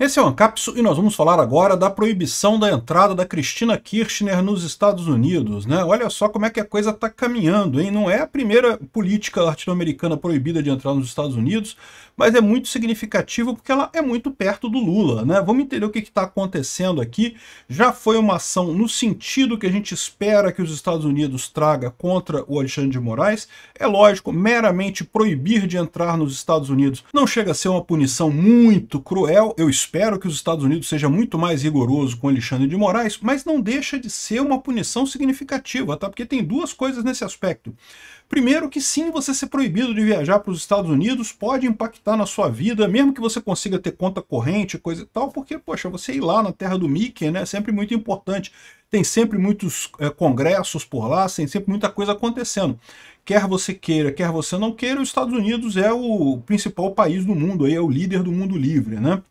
Esse é o Ancapsu e nós vamos falar agora da proibição da entrada da Cristina Kirchner nos Estados Unidos, né? Olha só como é que a coisa está caminhando, hein? Não é a primeira política latino-americana proibida de entrar nos Estados Unidos, mas é muito significativo porque ela é muito perto do Lula, né? Vamos entender o que está acontecendo aqui. Já foi uma ação no sentido que a gente espera que os Estados Unidos traga contra o Alexandre de Moraes. É lógico, meramente proibir de entrar nos Estados Unidos não chega a ser uma punição muito cruel. Eu espero que os Estados Unidos seja muito mais rigoroso com Alexandre de Moraes, mas não deixa de ser uma punição significativa, tá? Porque tem duas coisas nesse aspecto. Primeiro que sim, você ser proibido de viajar para os Estados Unidos pode impactar na sua vida, mesmo que você consiga ter conta corrente, coisa e tal, porque, poxa, você ir lá na terra do Mickey, né, é sempre muito importante. Tem sempre muitos congressos por lá, tem sempre muita coisa acontecendo. Quer você queira, quer você não queira, os Estados Unidos é o principal país do mundo, aí é o líder do mundo livre, né?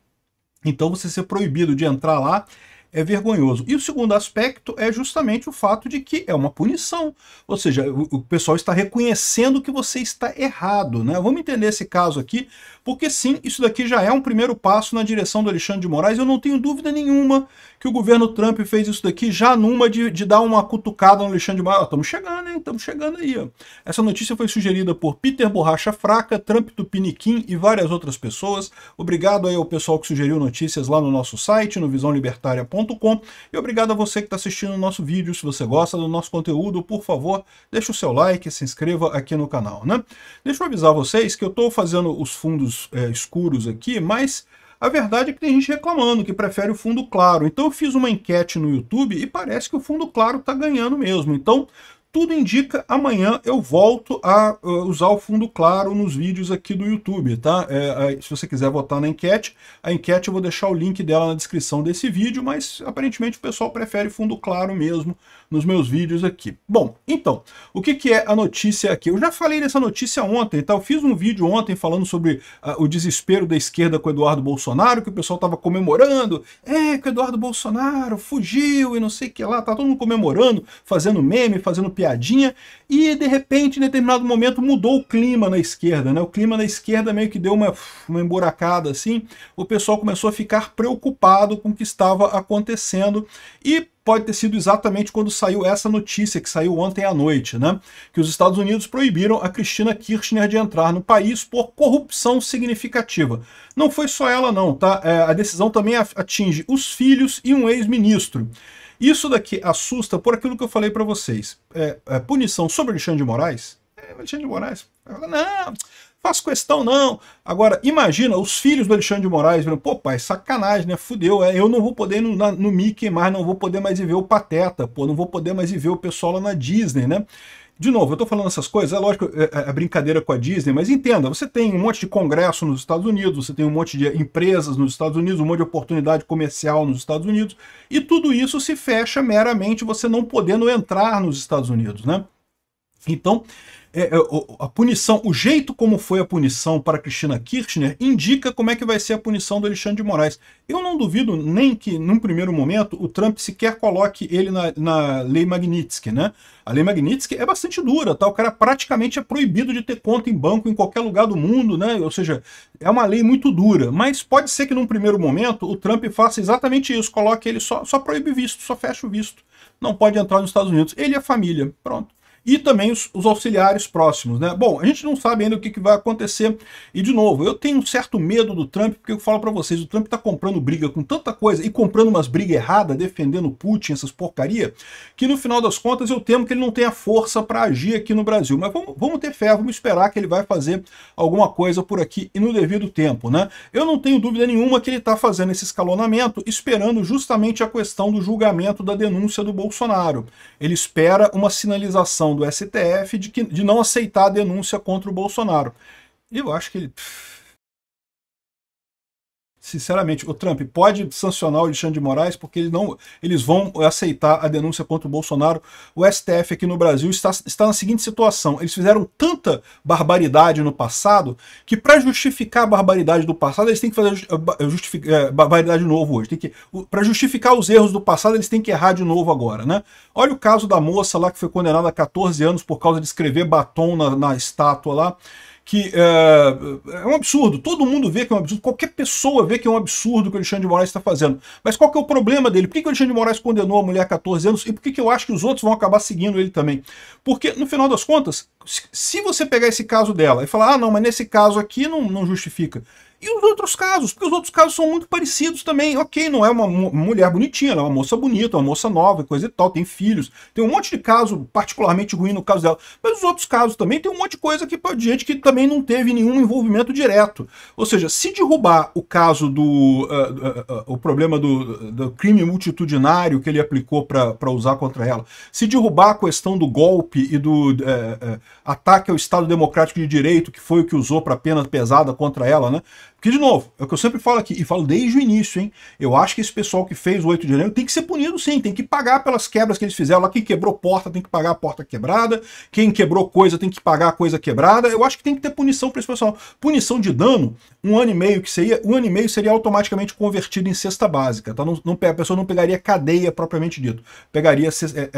Então você ser proibido de entrar lá é vergonhoso. E o segundo aspecto é justamente o fato de que é uma punição. Ou seja, o pessoal está reconhecendo que você está errado, né? Vamos entender esse caso aqui, porque sim, isso daqui já é um primeiro passo na direção do Alexandre de Moraes. Eu não tenho dúvida nenhuma que o governo Trump fez isso daqui já numa de dar uma cutucada no Alexandre de Moraes. Estamos chegando, hein? Estamos chegando aí. Ó. Essa notícia foi sugerida por Peter Borracha Fraca, Trump Tupiniquim e várias outras pessoas. Obrigado aí ao pessoal que sugeriu notícias lá no nosso site, no visãolibertaria.com. E obrigado a você que está assistindo o nosso vídeo. Se você gosta do nosso conteúdo, por favor, deixa o seu like e se inscreva aqui no canal, né? Deixa eu avisar vocês que eu estou fazendo os fundos escuros aqui, mas a verdade é que tem gente reclamando que prefere o fundo claro. Então eu fiz uma enquete no YouTube e parece que o fundo claro está ganhando mesmo. Então tudo indica, amanhã eu volto a usar o fundo claro nos vídeos aqui do YouTube, tá? Se você quiser votar na enquete, a enquete eu vou deixar o link dela na descrição desse vídeo, mas aparentemente o pessoal prefere fundo claro mesmo nos meus vídeos aqui. Bom, então, o que é a notícia aqui? Eu já falei dessa notícia ontem, tá? Eu fiz um vídeo ontem falando sobre o desespero da esquerda com o Eduardo Bolsonaro, que o pessoal estava comemorando, que o Eduardo Bolsonaro fugiu e não sei o que lá, tá todo mundo comemorando, fazendo meme, fazendo piadinha, e de repente, em determinado momento, mudou o clima na esquerda, né? O clima na esquerda meio que deu uma emburacada assim, o pessoal começou a ficar preocupado com o que estava acontecendo, e pode ter sido exatamente quando saiu essa notícia, que saiu ontem à noite, né? Que os Estados Unidos proibiram a Cristina Kirchner de entrar no país por corrupção significativa. Não foi só ela não, tá? A decisão também atinge os filhos e um ex-ministro. Isso daqui assusta por aquilo que eu falei para vocês. Punição sobre Alexandre de Moraes? Alexandre de Moraes? Não, faço questão não. Agora, imagina os filhos do Alexandre de Moraes vendo, pô pai, sacanagem, né? Fudeu, eu não vou poder ir no Mickey mais, não vou poder mais ir ver o Pateta, pô, não vou poder mais ir ver o pessoal lá na Disney, né? De novo, eu tô falando essas coisas, é lógico, é brincadeira com a Disney, mas entenda, você tem um monte de congresso nos Estados Unidos, você tem um monte de empresas nos Estados Unidos, um monte de oportunidade comercial nos Estados Unidos, e tudo isso se fecha meramente você não podendo entrar nos Estados Unidos, né? Então, a punição, o jeito como foi a punição para Cristina Kirchner indica como é que vai ser a punição do Alexandre de Moraes. Eu não duvido nem que, num primeiro momento, o Trump sequer coloque ele na Lei Magnitsky, né? A Lei Magnitsky é bastante dura, tá? O cara praticamente é proibido de ter conta em banco em qualquer lugar do mundo, né? Ou seja, é uma lei muito dura. Mas pode ser que, num primeiro momento, o Trump faça exatamente isso, coloque ele só proíbe visto, só fecha o visto. Não pode entrar nos Estados Unidos. Ele e a família, pronto. E também os auxiliares próximos, né? Bom, a gente não sabe ainda o que vai acontecer. E, de novo, eu tenho um certo medo do Trump, porque eu falo para vocês, o Trump está comprando briga com tanta coisa e comprando umas brigas erradas, defendendo Putin, essas porcaria, que no final das contas eu temo que ele não tenha força para agir aqui no Brasil. Mas vamos ter fé, vamos esperar que ele vai fazer alguma coisa por aqui e no devido tempo, né? Eu não tenho dúvida nenhuma que ele está fazendo esse escalonamento esperando justamente a questão do julgamento da denúncia do Bolsonaro. Ele espera uma sinalização do STF de não aceitar a denúncia contra o Bolsonaro. Eu acho que ele... Sinceramente, o Trump pode sancionar o Alexandre de Moraes porque eles vão aceitar a denúncia contra o Bolsonaro. O STF aqui no Brasil está na seguinte situação. Eles fizeram tanta barbaridade no passado que para justificar a barbaridade do passado eles têm que fazer barbaridade de novo hoje. Para justificar os erros do passado eles têm que errar de novo agora, né? Olha o caso da moça lá que foi condenada a 14 anos por causa de escrever batom na estátua lá. que é um absurdo. Todo mundo vê que é um absurdo, qualquer pessoa vê que é um absurdo o que o Alexandre de Moraes está fazendo. Mas qual que é o problema dele? Por que o Alexandre de Moraes condenou a mulher a 14 anos e por que eu acho que os outros vão acabar seguindo ele também? Porque, no final das contas, se você pegar esse caso dela e falar, ah, não, mas nesse caso aqui não justifica. E os outros casos? Porque os outros casos são muito parecidos também. Ok, não é uma mulher bonitinha, ela é uma moça bonita, uma moça nova, coisa e tal, tem filhos. Tem um monte de caso particularmente ruim no caso dela. Mas os outros casos também tem um monte de coisa que de gente que também não teve nenhum envolvimento direto. Ou seja, se derrubar o caso o problema do crime multitudinário que ele aplicou para usar contra ela, se derrubar a questão do golpe e do ataque ao Estado Democrático de Direito, que foi o que usou para pena pesada contra ela, né? Porque, de novo, é o que eu sempre falo aqui, e falo desde o início, hein? Eu acho que esse pessoal que fez o 8 de janeiro tem que ser punido sim, tem que pagar pelas quebras que eles fizeram. Lá, quem quebrou porta tem que pagar a porta quebrada, quem quebrou coisa tem que pagar a coisa quebrada. Eu acho que tem que ter punição para esse pessoal. Punição de dano, 1 ano e meio que seria, 1 ano e meio seria automaticamente convertido em cesta básica, tá? A pessoa não pegaria cadeia propriamente dito, pegaria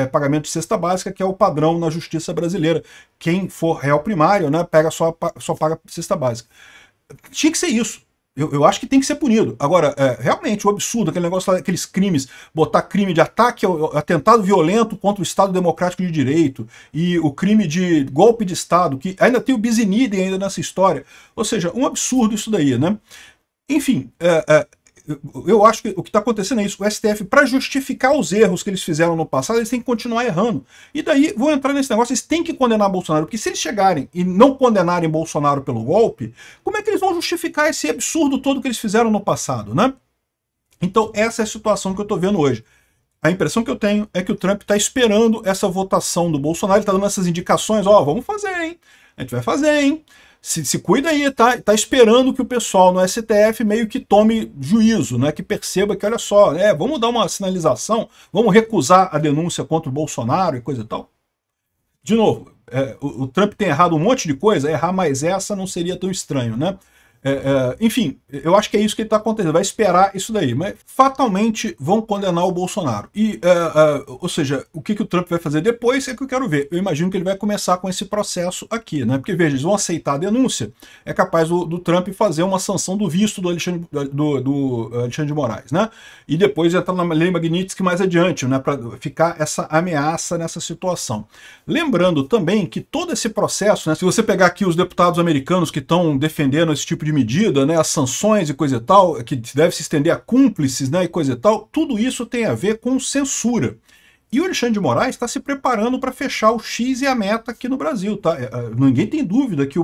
pagamento de cesta básica, que é o padrão na justiça brasileira. Quem for réu primário, né, só paga cesta básica. Tinha que ser isso. Eu acho que tem que ser punido. Agora, realmente, o absurdo, aquele negócio lá, aqueles crimes, botar crime de ataque, atentado violento contra o Estado Democrático de Direito e o crime de golpe de Estado, que ainda tem o bis in idem ainda nessa história. Ou seja, um absurdo isso daí, né? Enfim, eu acho que o que está acontecendo é isso. O STF, para justificar os erros que eles fizeram no passado, eles têm que continuar errando. E daí, vou entrar nesse negócio, eles têm que condenar Bolsonaro, porque se eles chegarem e não condenarem Bolsonaro pelo golpe, como é que eles vão justificar esse absurdo todo que eles fizeram no passado, né? Então, essa é a situação que eu estou vendo hoje. A impressão que eu tenho é que o Trump está esperando essa votação do Bolsonaro, ele está dando essas indicações, ó, vamos fazer, hein? A gente vai fazer, hein? Se cuida aí, tá esperando que o pessoal no STF meio que tome juízo, né? Que perceba que, olha só, vamos dar uma sinalização, vamos recusar a denúncia contra o Bolsonaro e coisa e tal. De novo, o Trump tem errado um monte de coisa, errar mais essa não seria tão estranho, né? Enfim, eu acho que é isso que está acontecendo, vai esperar isso daí, mas fatalmente vão condenar o Bolsonaro. E, ou seja, o que o Trump vai fazer depois é que eu quero ver. Eu imagino que ele vai começar com esse processo aqui, né? Porque, veja, eles vão aceitar a denúncia, é capaz do Trump fazer uma sanção do visto do Alexandre de Moraes, né? E depois entrar na lei Magnitsky mais adiante, né? Para ficar essa ameaça nessa situação. Lembrando também que todo esse processo, né? Se você pegar aqui os deputados americanos que estão defendendo esse tipo de medida, né, as sanções e coisa e tal, que deve se estender a cúmplices, né, e coisa e tal, tudo isso tem a ver com censura. E o Alexandre de Moraes está se preparando para fechar o X e a Meta aqui no Brasil, tá? Ninguém tem dúvida que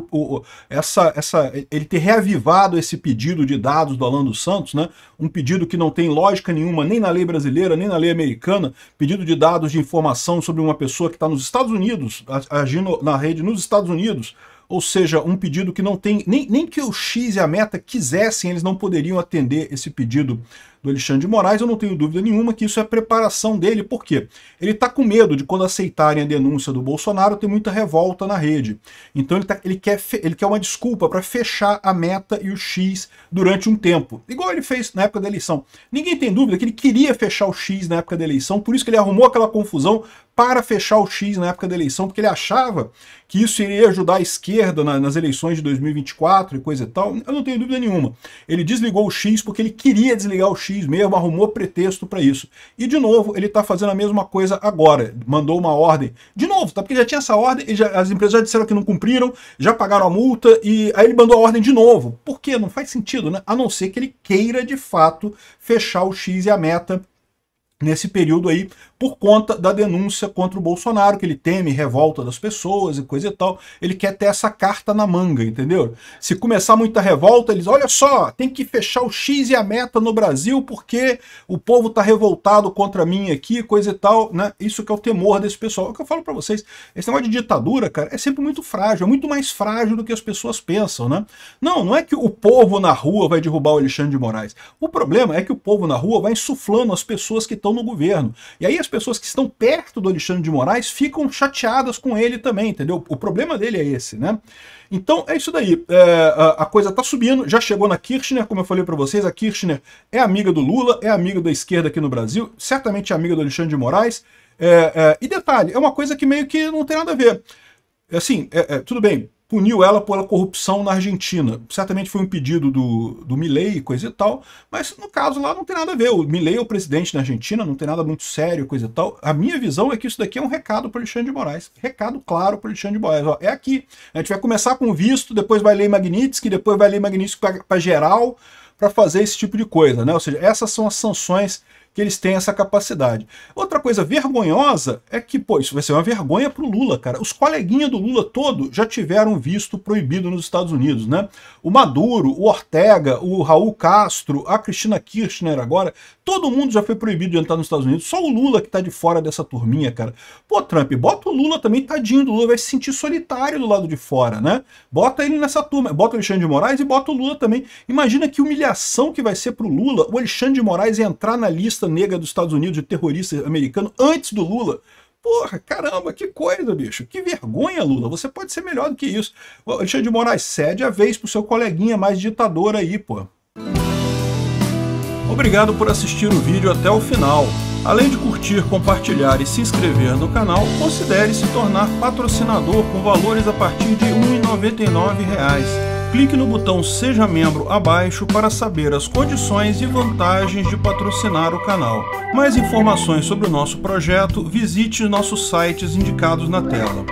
ele ter reavivado esse pedido de dados do Alan dos Santos, né? Um pedido que não tem lógica nenhuma, nem na lei brasileira, nem na lei americana, pedido de dados de informação sobre uma pessoa que está nos Estados Unidos, agindo na rede nos Estados Unidos, ou seja, um pedido que não tem, nem que o X e a Meta quisessem, eles não poderiam atender esse pedido do Alexandre de Moraes. Eu não tenho dúvida nenhuma que isso é preparação dele. Por quê? Ele está com medo de, quando aceitarem a denúncia do Bolsonaro, ter muita revolta na rede. Então ele quer uma desculpa para fechar a Meta e o X durante um tempo, igual ele fez na época da eleição. Ninguém tem dúvida que ele queria fechar o X na época da eleição, por isso que ele arrumou aquela confusão para fechar o X na época da eleição, porque ele achava que isso iria ajudar a esquerda nas eleições de 2024 e coisa e tal. Eu não tenho dúvida nenhuma. Ele desligou o X porque ele queria desligar o X mesmo, arrumou pretexto para isso. E, de novo, ele está fazendo a mesma coisa agora. Mandou uma ordem. De novo, tá? Porque já tinha essa ordem, as empresas já disseram que não cumpriram, já pagaram a multa, e aí ele mandou a ordem de novo. Por quê? Não faz sentido, né? A não ser que ele queira, de fato, fechar o X e a Meta nesse período aí, por conta da denúncia contra o Bolsonaro, que ele teme revolta das pessoas e coisa e tal. Ele quer ter essa carta na manga, entendeu? Se começar muita revolta, eles, olha só, tem que fechar o X e a Meta no Brasil porque o povo tá revoltado contra mim aqui, coisa e tal, né? Isso que é o temor desse pessoal. É o que eu falo para vocês, esse negócio de ditadura, cara, é sempre muito frágil, é muito mais frágil do que as pessoas pensam, né? Não é que o povo na rua vai derrubar o Alexandre de Moraes. O problema é que o povo na rua vai insuflando as pessoas que estão no governo. E aí as pessoas que estão perto do Alexandre de Moraes ficam chateadas com ele também, entendeu? O problema dele é esse, né? Então é isso daí. A coisa tá subindo, já chegou na Kirchner, como eu falei para vocês, a Kirchner é amiga do Lula, é amiga da esquerda aqui no Brasil, certamente é amiga do Alexandre de Moraes. E detalhe, é uma coisa que meio que não tem nada a ver. Assim, tudo bem, puniu ela pela corrupção na Argentina. Certamente foi um pedido do Milei, coisa e tal, mas no caso lá não tem nada a ver. O Milei é o presidente na Argentina, não tem nada muito sério, coisa e tal. A minha visão é que isso daqui é um recado para Alexandre de Moraes. Recado claro para Alexandre de Moraes. Ó, é aqui. A gente vai começar com o visto, depois vai ler Magnitsky, depois vai ler Magnitsky para geral, para fazer esse tipo de coisa, né? Ou seja, essas são as sanções que eles têm essa capacidade. Outra coisa vergonhosa é que, pô, isso vai ser uma vergonha pro Lula, cara. Os coleguinhas do Lula todo já tiveram visto proibido nos Estados Unidos, né? O Maduro, o Ortega, o Raul Castro, a Cristina Kirchner agora, todo mundo já foi proibido de entrar nos Estados Unidos. Só o Lula que tá de fora dessa turminha, cara. Pô, Trump, bota o Lula também, tadinho do Lula, vai se sentir solitário do lado de fora, né? Bota ele nessa turma, bota o Alexandre de Moraes e bota o Lula também. Imagina que humilhação que vai ser pro Lula o Alexandre de Moraes entrar na lista negra dos Estados Unidos de terrorista americano antes do Lula. Porra, caramba, que coisa, bicho. Que vergonha, Lula. Você pode ser melhor do que isso. O Alexandre de Moraes, cede a vez pro seu coleguinha mais ditador aí, pô. Obrigado por assistir o vídeo até o final. Além de curtir, compartilhar e se inscrever no canal, considere se tornar patrocinador com valores a partir de R$ 1,99. Clique no botão Seja Membro abaixo para saber as condições e vantagens de patrocinar o canal. Mais informações sobre o nosso projeto, visite nossos sites indicados na tela.